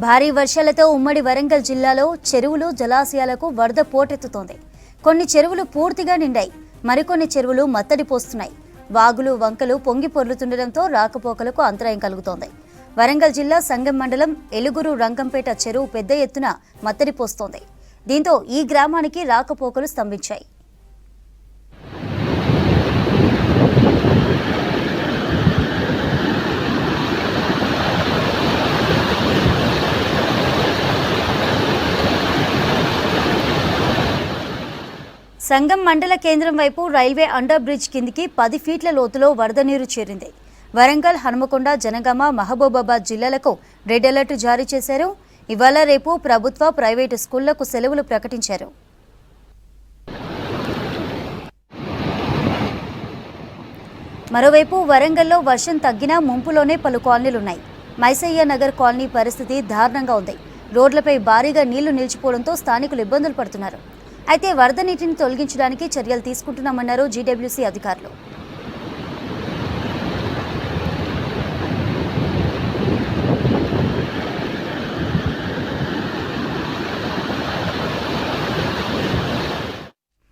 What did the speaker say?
భారీ వర్షాలతో ఉమ్మడి వరంగల్ జిల్లాలో చెరువులు జలాశయాలకు వరద పోటెత్తుతోంది. కొన్ని చెరువులు పూర్తిగా నిండాయి, మరికొన్ని చెరువులు మత్తడి పోస్తున్నాయి. వాగులు వంకలు పొంగి పొర్లుతుండటంతో రాకపోకలకు అంతరాయం కలుగుతోంది. వరంగల్ జిల్లా సంగం మండలం ఎలుగురు రంగంపేట చెరువు పెద్ద ఎత్తున మత్తడి పోస్తోంది. దీంతో ఈ గ్రామానికి రాకపోకలు స్తంభించాయి. సంగం మండల కేంద్రం వైపు రైల్వే అండర్ బ్రిడ్జ్ కిందికి 10 ఫీట్ల లోతులో వరద నీరు చేరింది. వరంగల్, హనుమకొండ, జనగామ, మహబూబాబాద్ జిల్లాలకు రెడ్ అలర్ట్ జారీ చేశారు. ఇవాళ రేపు ప్రభుత్వ, ప్రైవేటు స్కూళ్లకు సెలవులు ప్రకటించారు. మరోవైపు వరంగల్లో వర్షం తగ్గినా ముంపులోనే పలు కాలనీలున్నాయి. మైసయ్య నగర్ కాలనీ పరిస్థితి దారుణంగా ఉంది. రోడ్లపై భారీగా నీళ్లు నిలిచిపోవడంతో స్థానికులు ఇబ్బందులు పడుతున్నారు. అయితే వరద నీటిని తొలగించడానికి చర్యలు తీసుకుంటున్నామన్నారు జీడబ్ల్యూసీ అధికారులు.